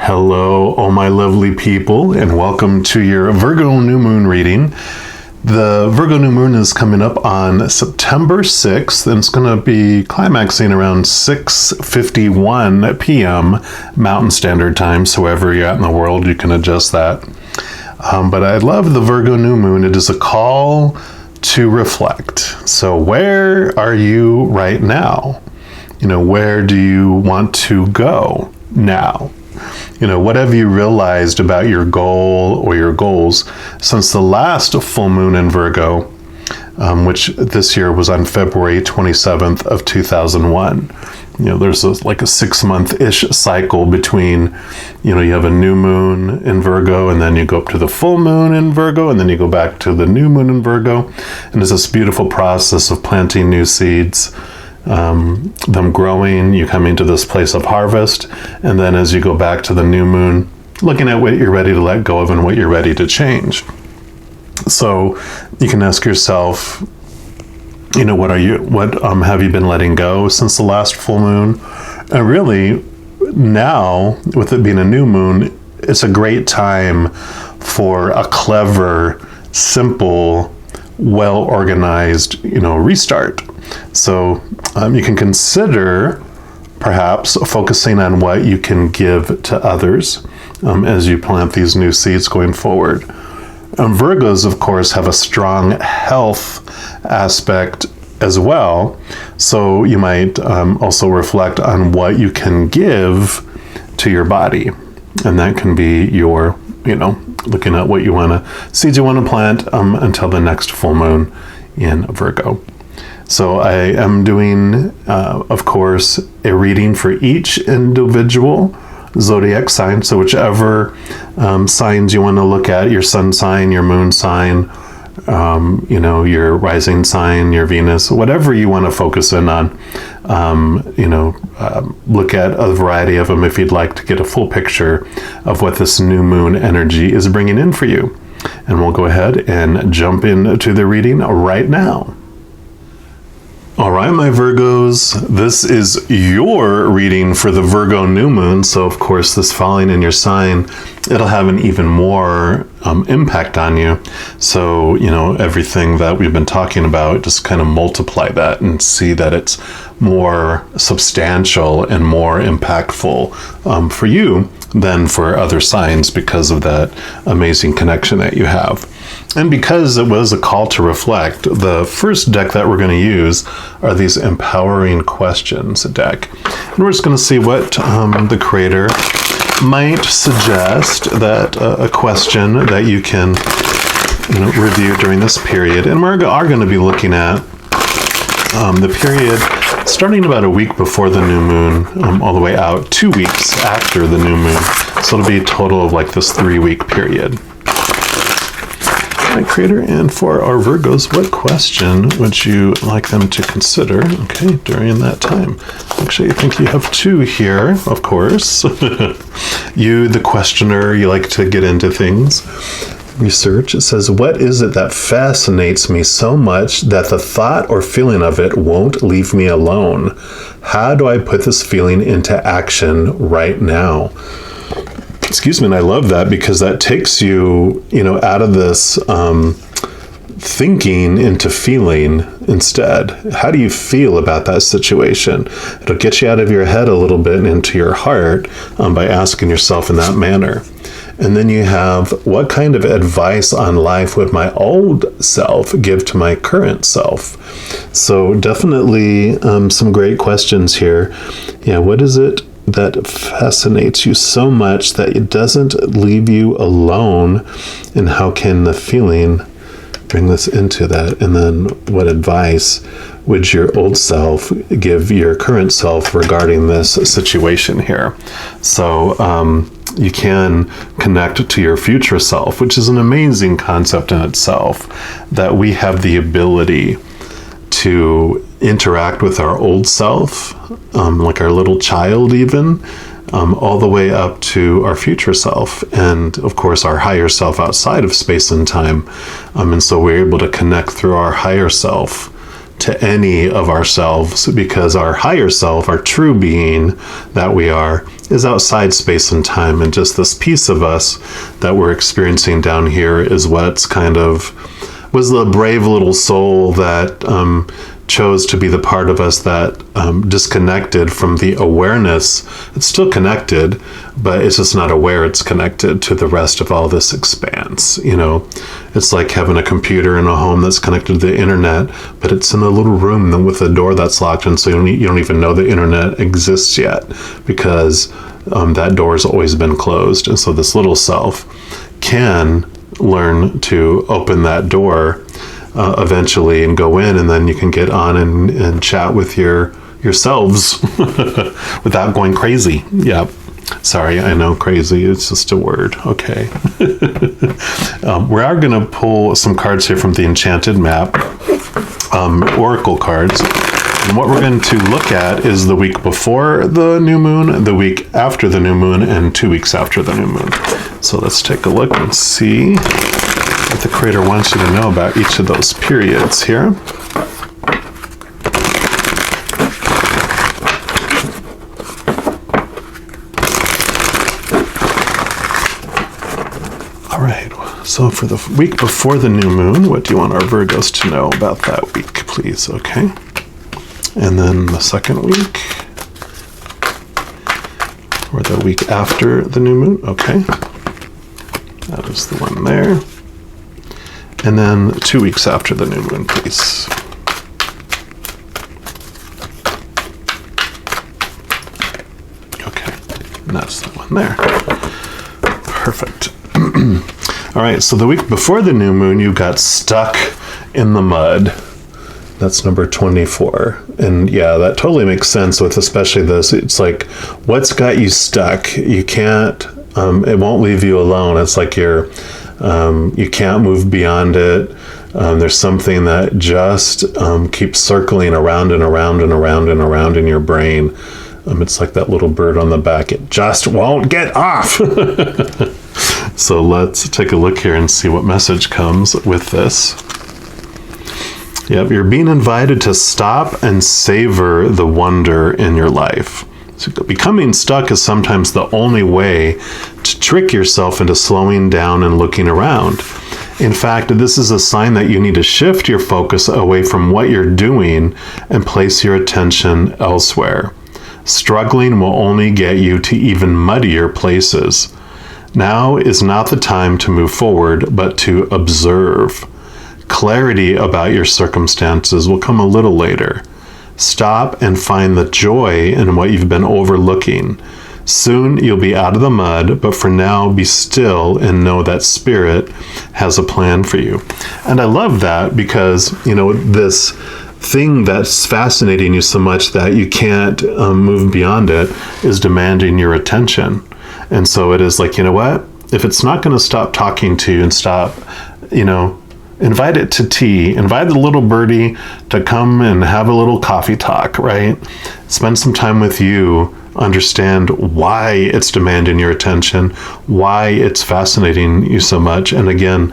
Hello, all my lovely people, and welcome to your Virgo new moon reading. The Virgo new moon is coming up on September 6th, and it's going to be climaxing around 6:51 p.m. Mountain Standard Time, so wherever you're at in the world, you can adjust that. But I love the Virgo new moon. It is a call to reflect. So where are you right now? Where do you want to go now? What have you realized about your goal or your goals since the last full moon in Virgo, which this year was on February 27th of 2001. There's a 6-month-ish cycle between, you have a new moon in Virgo, and then you go up to the full moon in Virgo, and then you go back to the new moon in Virgo. And it's this beautiful process of planting new seeds, them growing, you come into this place of harvest, and then as you go back to the new moon, looking at what you're ready to let go of and what you're ready to change. So you can ask yourself, what have you been letting go since the last full moon? And really, now, with it being a new moon, it's a great time for a clever, simple, well-organized, restart. So you can consider perhaps focusing on what you can give to others as you plant these new seeds going forward. Virgos, of course, have a strong health aspect as well. So you might also reflect on what you can give to your body. And that can be your, looking at what seeds you want to plant until the next full moon in Virgo. So I am doing, of course, a reading for each individual zodiac sign. So whichever signs you want to look at, your sun sign, your moon sign, your rising sign, your Venus, whatever you want to focus in on, look at a variety of them if you'd like to get a full picture of what this new moon energy is bringing in for you. And we'll go ahead and jump into the reading right now. All right, my Virgos, this is your reading for the Virgo new moon. So, of course, this falling in your sign, it'll have an even more impact on you. So, everything that we've been talking about, just kind of multiply that and see that it's more substantial and more impactful for you than for other signs because of that amazing connection that you have. And because it was a call to reflect, the first deck that we're going to use are these Empowering Questions deck. And we're just going to see what the creator might suggest that a question that you can review during this period. And we are going to be looking at the period starting about a week before the new moon, all the way out 2 weeks after the new moon. So it'll be a total of this 3-week period. Creator, and for our Virgos, what question would you like them to consider, during that time? Actually, I think you have 2 here, of course. You, the questioner, you like to get into things. Research, it says, what is it that fascinates me so much that the thought or feeling of it won't leave me alone? How do I put this feeling into action right now? Excuse me, and I love that because that takes you, out of this thinking into feeling instead. How do you feel about that situation? It'll get you out of your head a little bit and into your heart by asking yourself in that manner. And then you have, what kind of advice on life would my old self give to my current self? So definitely some great questions here. Yeah, what is it that fascinates you so much that it doesn't leave you alone, and how can the feeling bring this into that? And then what advice would your old self give your current self regarding this situation here? So you can connect to your future self, which is an amazing concept in itself, that we have the ability to interact with our old self, like our little child even, all the way up to our future self, and of course our higher self outside of space and time. And so we're able to connect through our higher self to any of ourselves, because our higher self, our true being that we are, is outside space and time. And just this piece of us that we're experiencing down here is what's kind of was the brave little soul that chose to be the part of us that disconnected from the awareness. It's still connected, but it's just not aware it's connected to the rest of all this expanse. You know, it's like having a computer in a home that's connected to the internet, but it's in a little room with a door that's locked, and so you don't even know the internet exists yet, because that door has always been closed. And so this little self can learn to open that door eventually and go in, and then you can get on and chat with yourselves without going crazy. Yep. Sorry, I know crazy, it's just a word. Okay. We are going to pull some cards here from the Enchanted Map, Oracle cards. And what we're going to look at is the week before the new moon, the week after the new moon, and 2 weeks after the new moon. So let's take a look and see what the Creator wants you to know about each of those periods here. All right, so for the week before the new moon, what do you want our Virgos to know about that week, please? Okay. And then the second week, or the week after the new moon. Okay. That is the one there. And then 2 weeks after the new moon, please. Okay, and that's the one there. Perfect. All right, so the week before the new moon, you got stuck in the mud. That's number 24. And yeah, that totally makes sense with especially this. It's like, what's got you stuck? You can't, it won't leave you alone. It's like you can't move beyond it. There's something that just keeps circling around and around and around and around in your brain. It's like that little bird on the back. It just won't get off. So let's take a look here and see what message comes with this. Yep, you're being invited to stop and savor the wonder in your life. So becoming stuck is sometimes the only way to trick yourself into slowing down and looking around. In fact, this is a sign that you need to shift your focus away from what you're doing and place your attention elsewhere. Struggling will only get you to even muddier places. Now is not the time to move forward, but to observe. Clarity about your circumstances will come a little later. Stop and find the joy in what you've been overlooking. Soon you'll be out of the mud, but for now, be still and know that Spirit has a plan for you. And I love that because, you know, this thing that's fascinating you so much that you can't move beyond it is demanding your attention. And so it is like, you know what? If it's not going to stop talking to you and stop, you know, invite it to tea, invite the little birdie to come and have a little coffee talk, right? Spend some time with you, understand why it's demanding your attention, why it's fascinating you so much. And again,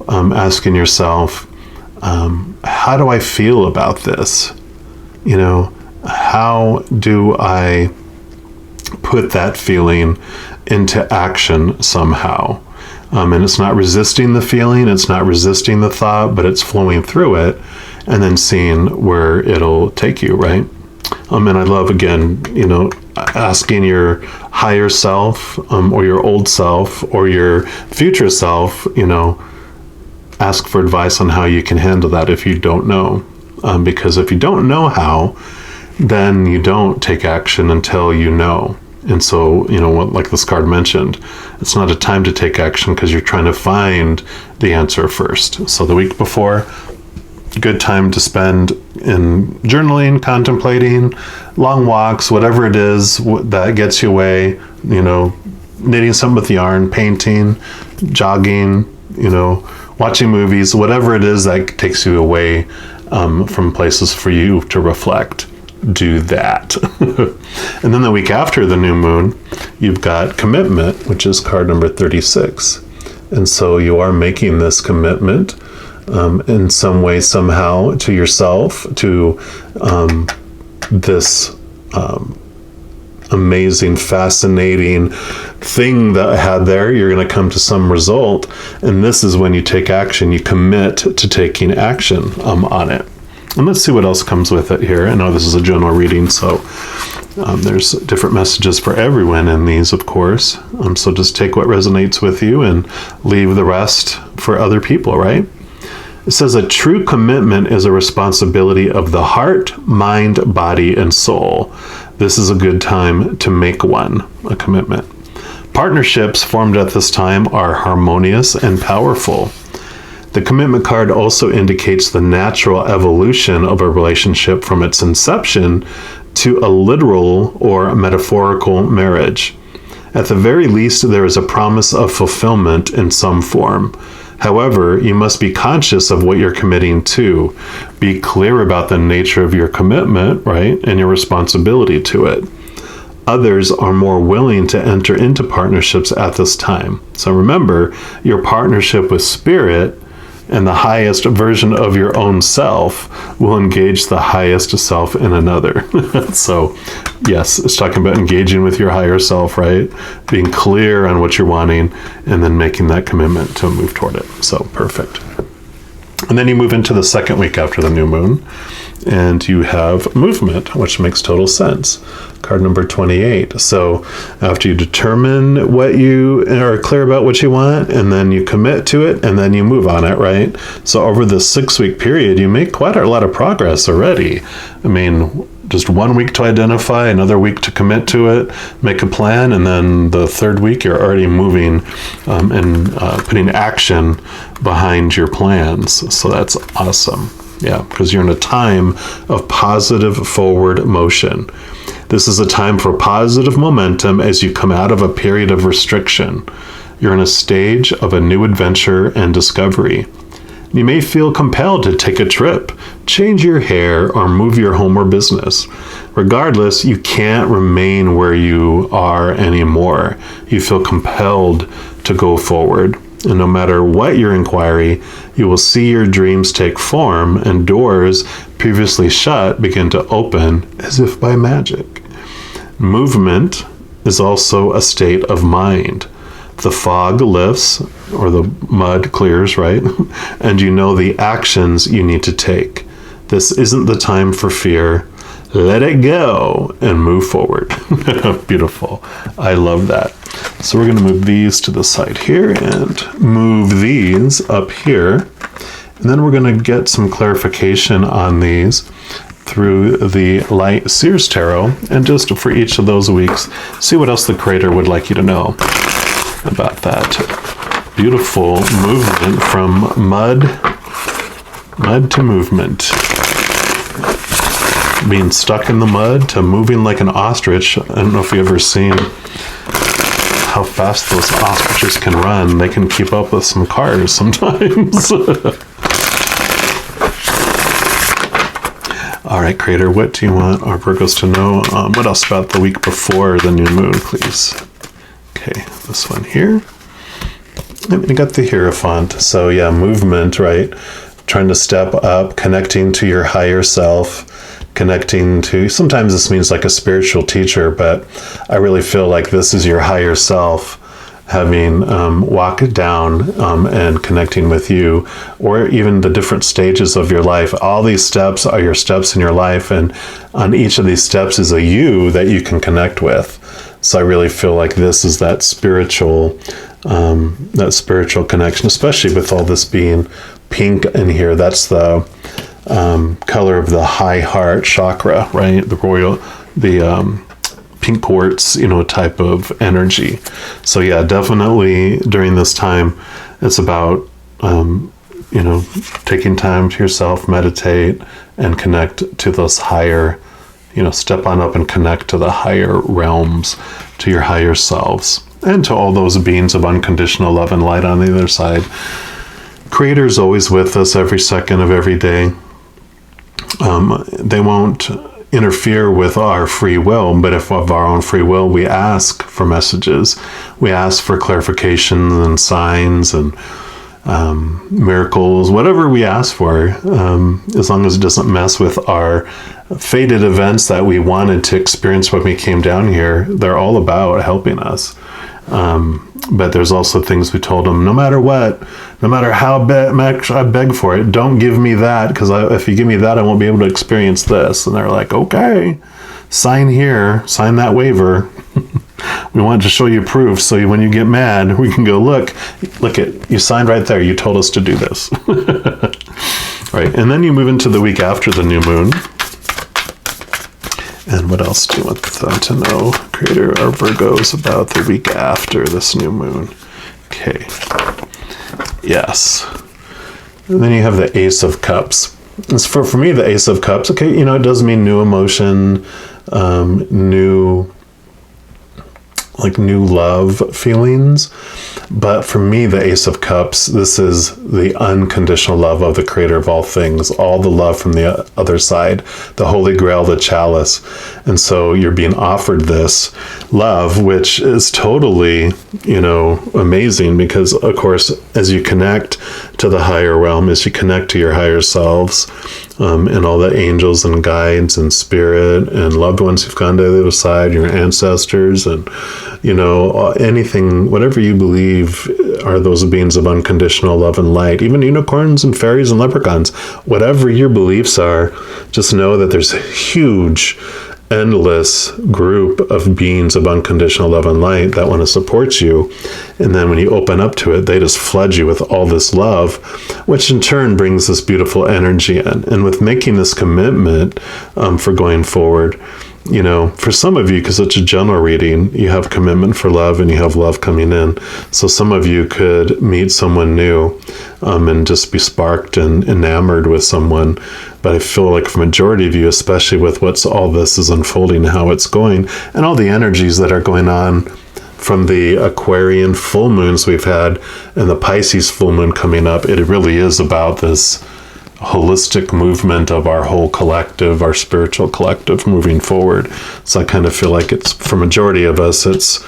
asking yourself, how do I feel about this? You know, how do I put that feeling into action somehow? And it's not resisting the feeling, it's not resisting the thought, but it's flowing through it and then seeing where it'll take you, right? And I love, again, you know, asking your higher self or your old self or your future self, you know, ask for advice on how you can handle that if you don't know. Because if you don't know how, then you don't take action until you know. And so, you know, what, like this card mentioned, it's not a time to take action because you're trying to find the answer first. So the week before, good time to spend in journaling, contemplating, long walks, whatever it is that gets you away, you know, knitting something with yarn, painting, jogging, you know, watching movies, whatever it is that takes you away from places for you to reflect. Do that. And then the week after the new moon, you've got commitment, which is card number 36. And so you are making this commitment in some way, somehow, to yourself, to this amazing, fascinating thing that I had there. You're going to come to some result. And this is when you take action. You commit to taking action on it. And let's see what else comes with it here. I know this is a general reading, so there's different messages for everyone in these, of course. So just take what resonates with you and leave the rest for other people, right? It says a true commitment is a responsibility of the heart, mind, body, and soul. This is a good time to make one, a commitment. Partnerships formed at this time are harmonious and powerful. The commitment card also indicates the natural evolution of a relationship from its inception to a literal or metaphorical marriage. At the very least, there is a promise of fulfillment in some form. However, you must be conscious of what you're committing to. Be clear about the nature of your commitment, right, and your responsibility to it. Others are more willing to enter into partnerships at this time. So remember, your partnership with Spirit and the highest version of your own self will engage the highest self in another. So, yes, it's talking about engaging with your higher self, right? Being clear on what you're wanting and then making that commitment to move toward it. So, perfect. And then you move into the second week after the new moon, and you have movement, which makes total sense. Card number 28. So after you determine what you are clear about what you want, and then you commit to it, and then you move on it, right? So over this 6-week period, you make quite a lot of progress already. I mean, just 1 week to identify, another week to commit to it, make a plan, and then the third week you're already moving and putting action behind your plans. So that's awesome. Yeah, because you're in a time of positive forward motion. This is a time for positive momentum as you come out of a period of restriction. You're in a stage of a new adventure and discovery. You may feel compelled to take a trip, change your hair, or move your home or business. Regardless, you can't remain where you are anymore. You feel compelled to go forward. And no matter what your inquiry, you will see your dreams take form and doors previously shut begin to open as if by magic. Movement is also a state of mind. The fog lifts, or the mud clears, right? And you know the actions you need to take. This isn't the time for fear. Let it go and move forward. Beautiful. I love that. So we're going to move these to the side here and move these up here. And then we're going to get some clarification on these through the Light Seers Tarot. And just for each of those weeks, see what else the Creator would like you to know about that beautiful movement from mud to movement. Being stuck in the mud to moving like an ostrich. I don't know if you've ever seen how fast those ostriches can run. They can keep up with some cars sometimes. All right, Creator, what do you want our Virgos to know? What else about the week before the new moon, please? Okay, this one here. And we got the Hierophant. So yeah, movement, right? Trying to step up, connecting to your higher self, connecting to, sometimes this means like a spiritual teacher, but I really feel like this is your higher self having walked down and connecting with you, or even the different stages of your life. All these steps are your steps in your life, and on each of these steps is a you that you can connect with. So I really feel like this is that spiritual connection, especially with all this being pink in here. That's the color of the high heart chakra, right? The pink quartz, type of energy. So yeah, definitely during this time, it's about, taking time to yourself, meditate, and connect to those higher, step on up and connect to the higher realms, to your higher selves, and to all those beings of unconditional love and light on the other side. Creator is always with us every second of every day. They won't interfere with our free will, but if of our own free will we ask for messages, we ask for clarifications and signs and miracles, whatever we ask for, as long as it doesn't mess with our fated events that we wanted to experience when we came down here. They're all about helping us. But there's also things we told them, no matter what, no matter how much I beg for it, don't give me that, because if you give me that, I won't be able to experience this. And they're like, okay, sign here, sign that waiver. We want to show you proof, so when you get mad, we can go, look it, you signed right there. You told us to do this. Right, and then you move into the week after the new moon. And what else do you want them to know, Creator or Virgos, about the week after this new moon? Okay. Yes. And then you have the Ace of Cups. It's for me, the Ace of Cups, okay, it does mean new emotion, new love feelings. But for me, the Ace of Cups, this is the unconditional love of the Creator of all things, all the love from the other side, the Holy Grail, the chalice. And so you're being offered this love, which is totally, amazing, because of course, as you connect to the higher realm, as you connect to your higher selves, and all the angels and guides and spirit and loved ones who've gone to the other side, your ancestors, and anything, whatever you believe are those beings of unconditional love and light, even unicorns and fairies and leprechauns, whatever your beliefs are, just know that there's a huge, endless group of beings of unconditional love and light that want to support you. And then when you open up to it, they just flood you with all this love, which in turn brings this beautiful energy in. And with making this commitment for going forward, for some of you, because it's a general reading, you have commitment for love and you have love coming in. So some of you could meet someone new and just be sparked and enamored with someone. But I feel like for majority of you, especially with all this is unfolding, how it's going, and all the energies that are going on from the Aquarian full moons we've had and the Pisces full moon coming up, it really is about this holistic movement of our whole collective, our spiritual collective moving forward. So I kind of feel like it's, for majority of us, it's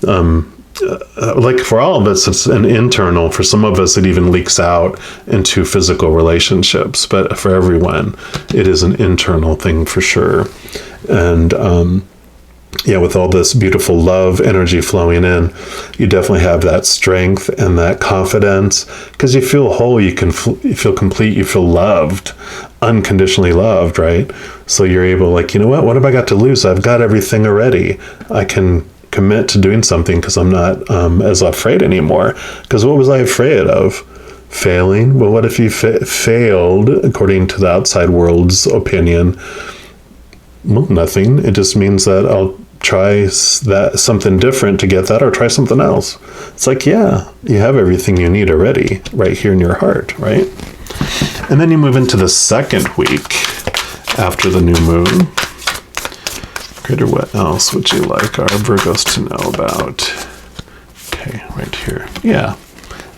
like for all of us, it's an internal. For some of us, it even leaks out into physical relationships. But for everyone, it is an internal thing for sure. And with all this beautiful love energy flowing in, you definitely have that strength and that confidence, because you feel whole, you feel complete, you feel loved, unconditionally loved, right? So you're able, what have I got to lose? I've got everything already. I can commit to doing something because I'm not as afraid anymore. Because what was I afraid of? Failing? Well, what if you failed according to the outside world's opinion? Well, nothing. It just means that I'll try something different to get that, or try something else. It's you have everything you need already right here in your heart, right? And then you move into the second week after the new moon. Creator, what else would you like our Virgos to know about? Okay, right here. Yeah.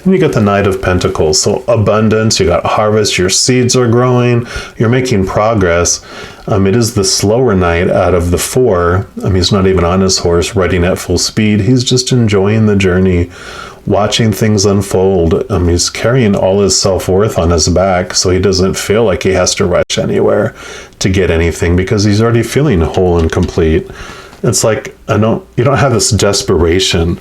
And you got the Knight of Pentacles. So abundance, you got harvest, your seeds are growing, you're making progress. It is the slower knight out of the four. He's not even on his horse riding at full speed. He's just enjoying the journey, watching things unfold. He's carrying all his self-worth on his back, so he doesn't feel like he has to rush anywhere to get anything, because he's already feeling whole and complete. It's you don't have this desperation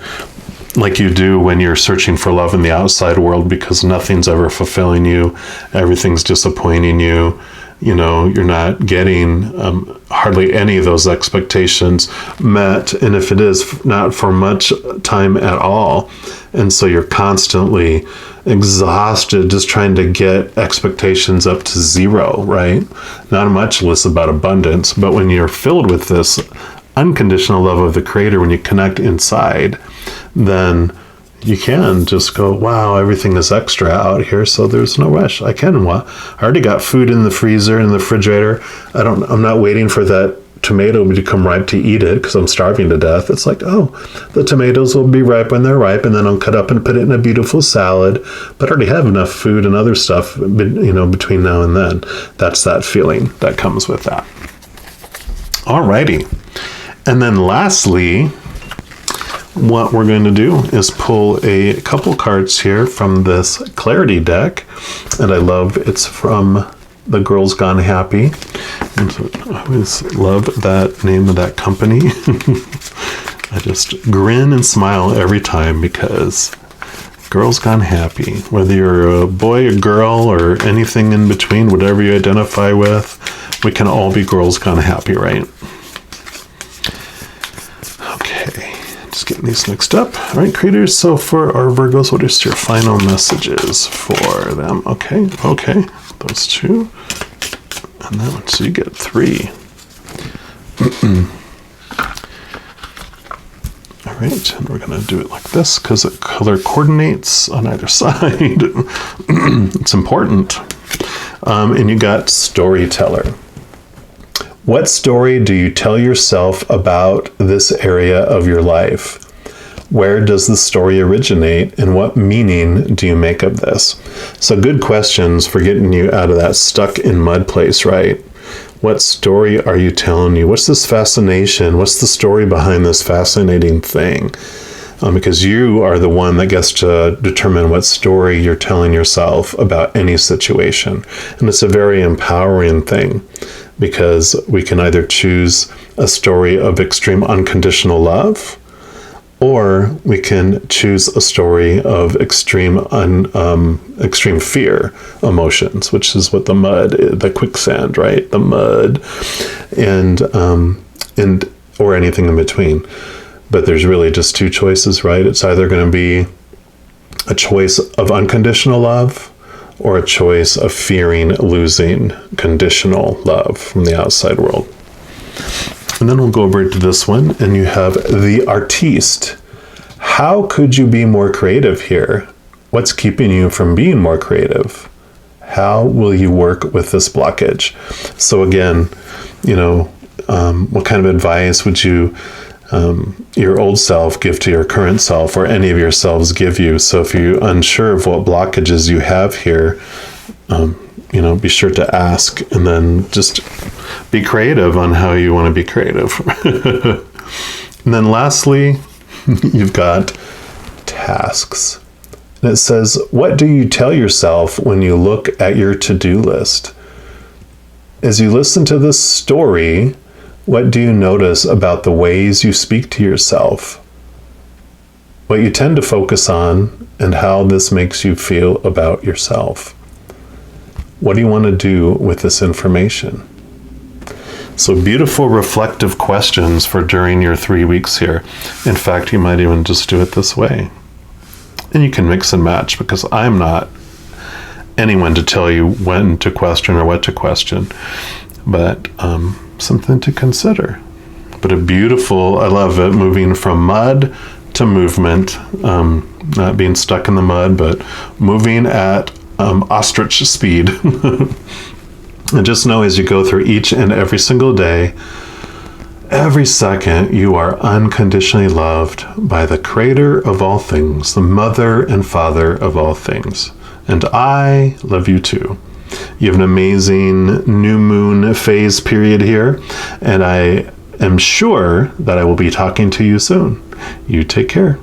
like you do when you're searching for love in the outside world, because nothing's ever fulfilling you, everything's disappointing you. You're not getting hardly any of those expectations met, and if it is, not for much time at all. And so you're constantly exhausted just trying to get expectations up to zero, right? Not much less about abundance, but when you're filled with this unconditional love of the Creator, when you connect inside, then you can just go, wow, everything is extra out here, so there's no rush. I already got food in the freezer, in the refrigerator. I'm not waiting for that tomato to become ripe to eat it because I'm starving to death. It's the tomatoes will be ripe when they're ripe, and then I'll cut up and put it in a beautiful salad. But I already have enough food and other stuff, between now and then. That's that feeling that comes with that. Alrighty. And then lastly, what we're going to do is pull a couple cards here from this Clarity deck. And I love it's from the Girls Gone Happy. And so I always love that name of that company. I just grin and smile every time because Girls Gone Happy. Whether you're a boy, a girl, or anything in between, whatever you identify with, we can all be Girls Gone Happy, right? Okay, just getting these mixed up. All right, creators, so for our Virgos, what is your final messages for them? Okay, those two. And that one, so you get 3. All right, and we're going to do it like this because it color coordinates on either side. It's important. And you got storyteller. What story do you tell yourself about this area of your life? Where does the story originate, and what meaning do you make of this? So good questions for getting you out of that stuck in mud place, right? What story are you telling you? What's this fascination? What's the story behind this fascinating thing? Because you are the one that gets to determine what story you're telling yourself about any situation. And it's a very empowering thing because we can either choose a story of extreme unconditional love, or we can choose a story of extreme fear emotions, which is what the mud, the quicksand, right? The mud, and or anything in between. But there's really just 2 choices, right? It's either going to be a choice of unconditional love or a choice of fearing losing conditional love from the outside world. And then we'll go over to this one, and you have the artiste. How could you be more creative here? What's keeping you from being more creative? How will you work with this blockage? So again, what kind of advice would you, your old self give to your current self, or any of yourselves give you? So if you're unsure of what blockages you have here, be sure to ask, and then just be creative on how you want to be creative. And then lastly, you've got tasks. And it says, what do you tell yourself when you look at your to-do list? As you listen to this story, what do you notice about the ways you speak to yourself? What you tend to focus on, and how this makes you feel about yourself? What do you want to do with this information? So beautiful reflective questions for during your 3 weeks here. In fact, you might even just do it this way. And you can mix and match, because I'm not anyone to tell you when to question or what to question, but something to consider. But a beautiful, I love it, moving from mud to movement, not being stuck in the mud, but moving at ostrich speed. And just know, as you go through each and every single day, every second, you are unconditionally loved by the creator of all things, the mother and father of all things. And I love you too. You have an amazing new moon phase period here, and I am sure that I will be talking to you soon. You take care.